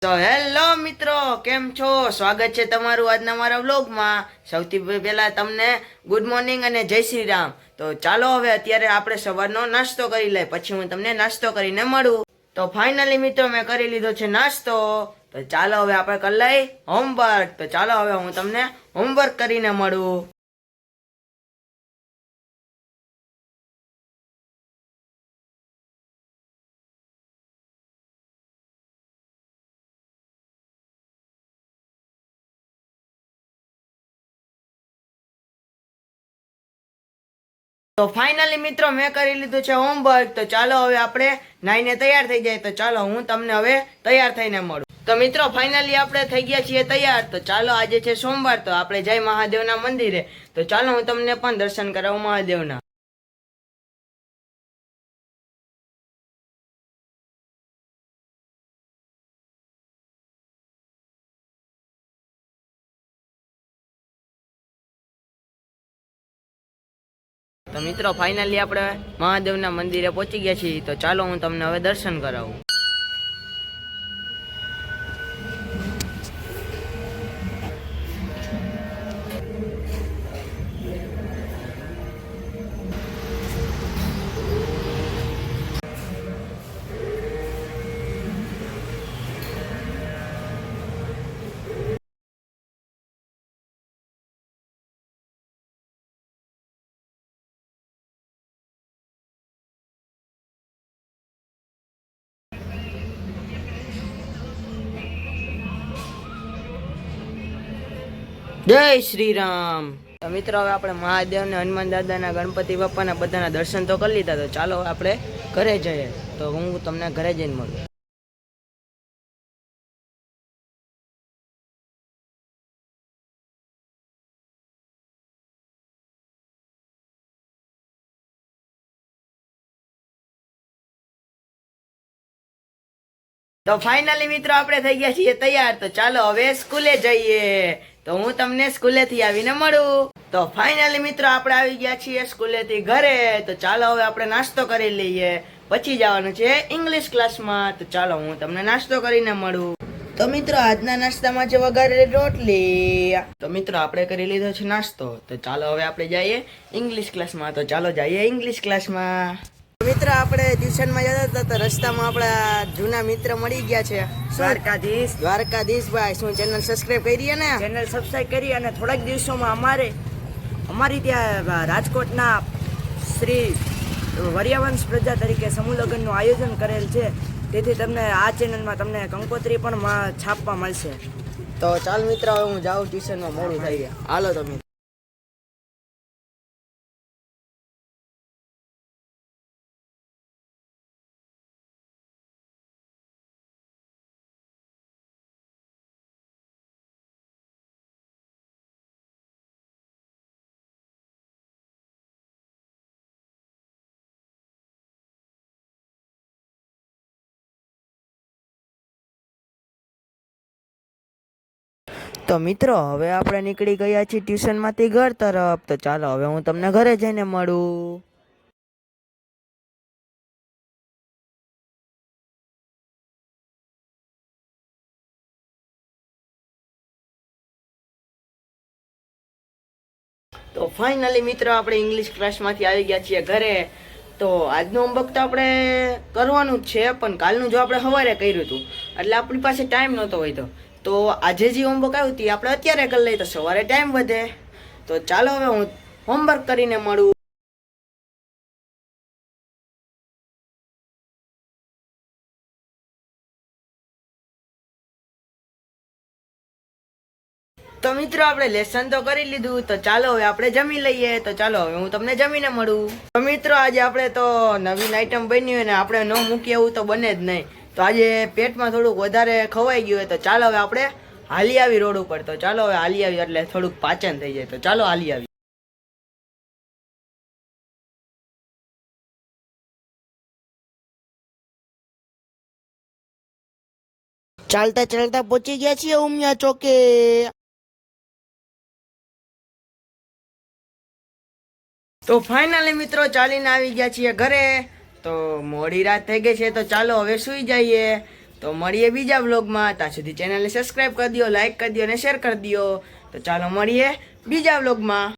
તો હેલો મિત્રો, કેમ છો? સ્વાગત છે તમારું આજના મારા વ્લોગમાં. સૌથી પહેલા તમને ગુડ મોર્નિંગ અને જય શ્રી રામ. તો ચાલો હવે અત્યારે આપણે સવારનો નાસ્તો કરી લઈએ, પછી હું તમને નાસ્તો કરીને મળું. તો ફાઇનલી મિત્રો મેં કરી લીધો છે નાસ્તો. તો ચાલો હવે આપણે કરી લઈએ હોમવર્ક. તો ચાલો હવે હું તમને હોમવર્ક કરીને મળું. તો ફાઇનલી મિત્રો મેં કરી લીધું છે હોમવર્ક. તો ચાલો હવે આપણે નાઈને તૈયાર થઈ જાય. તો ચાલો હું તમને હવે તૈયાર થઈને મળું. તો મિત્રો ફાઇનલી આપણે થઈ ગયા છીએ તૈયાર. તો ચાલો આજે છે સોમવાર, તો આપણે જય મહાદેવના મંદિરે. તો ચાલો હું તમને પણ દર્શન કરાવું મહાદેવના. તો મિત્રો ફાઇનલી આપણે મહાદેવના મંદિરે પહોંચી ગયા છીએ. તો ચાલો હું તમને હવે દર્શન કરાવું. જય શ્રી રામ. તો મિત્રો હવે આપણે મહાદેવને, હનુમાન દાદાના, ગણપતિ બાપાના બધાના દર્શન તો કરી લીધા. તો ચાલો આપણે ઘરે જઈએ. તો હું તમને ઘરે જઈને મળું. તો ફાઇનલી મિત્રો આપણે થઈ ગયા છીએ તૈયાર. તો ચાલો હવે સ્કૂલે જઈએ. તો હું તમને સ્કૂલેથી આવીને મળું. તો ફાઇનલી મિત્રો આપણે આવી ગયા છીએ સ્કૂલેથી ઘરે. તો ચાલો હવે આપણે નાસ્તો કરી લઈએ, પછી જવાનું છે ઇંગ્લિશ ક્લાસમાં. તો ચાલો હું તમને નાસ્તો કરીને મળું. તો મિત્રો આજના નાસ્તામાં છે વઘારેલી રોટલી. તો મિત્રો આપણે કરી લીધો છે નાસ્તો. તો ચાલો હવે આપણે જઈએ ઇંગ્લિશ ક્લાસમાં. તો ચાલો જઈએ ઇંગ્લિશ ક્લાસમાં. મિત્ર આપણે ટ્યુશનમાં જતા હતા તો રસ્તામાં આપણા જૂના મિત્ર મળી ગયા છે. દ્વારકાધીશભાઈ, શું ચેનલ સબસ્ક્રાઇબ કરી? ને ચેનલ સબસ્ક્રાઇબ કરી અને થોડાક દિવસોમાં અમારી ત્યાં રાજકોટના શ્રી વરિયાવંશ પ્રજા તરીકે સમૂહ લગ્નનું આયોજન કરેલ છે. તેથી તમને આ ચેનલમાં તમને કંકોત્રી પણ છાપવા મળશે. તો ચાલ મિત્ર હવે હું જાઉં, ટ્યુશનમાં મોડું થઈ ગયા. હાલો તમે. તો મિત્રો હવે આપણે નીકળી ગયા છીએ ટ્યુશનમાંથી ઘર તરફ. તો ચાલો હવે હું તમને ઘરે જઈને મળું. તો ફાઇનલી મિત્રો આપણે ઇંગ્લિશ ક્લાસમાંથી આવી ગયા છીએ ઘરે. તો આજનું હોમવર્ક તો આપણે કરવાનું જ છે, પણ કાલનું જો આપણે સવારે કર્યું હતું એટલે આપણી પાસે ટાઈમ નહોતો હોય. તો આજે જે હોમવર્ક આવ્યું હતું આપણે અત્યારે કરી લઈએ તો સવારે ટાઈમ વધે. તો ચાલો હવે હું હોમવર્ક કરીને મળું. તો મિત્રો આપણે લેસન તો કરી લીધું. તો ચાલો હવે આપણે જમી લઈએ. તો ચાલો હવે હું તમને જમીને મળું. તો મિત્રો આજે આપણે તો નવીન આઈટમ બની હોય ને આપણે ન મૂકીએ એવું તો બને જ નહીં. તો આજે પેટમાં થોડુંક વધારે ખવાઈ ગયું હોય. તો ચાલો હવે આપણે હાલી આવી રોડ ઉપર. તો ચાલો હવે હાલી આવી એટલે થોડુંક પાચન થઈ જાય. તો ચાલો હાલી આવી. ચાલતા ચાલતા પહોંચી ગયા છીએ ઉમિયા ચોકે. તો ફાઇનલી મિત્રો ચાલીને આવી ગયા છીએ ઘરે. તો મોડી રાત થઈ ગઈ છે. તો ચાલો હવે સૂઈ જઈએ. તો મળીએ બીજા વ્લોગમાં. ત્યાં સુધી ચેનલને સબસ્ક્રાઈબ કરી દો, લાઈક કરી દો અને શેર કરી દો. તો ચાલો મળીએ બીજા વ્લોગમાં.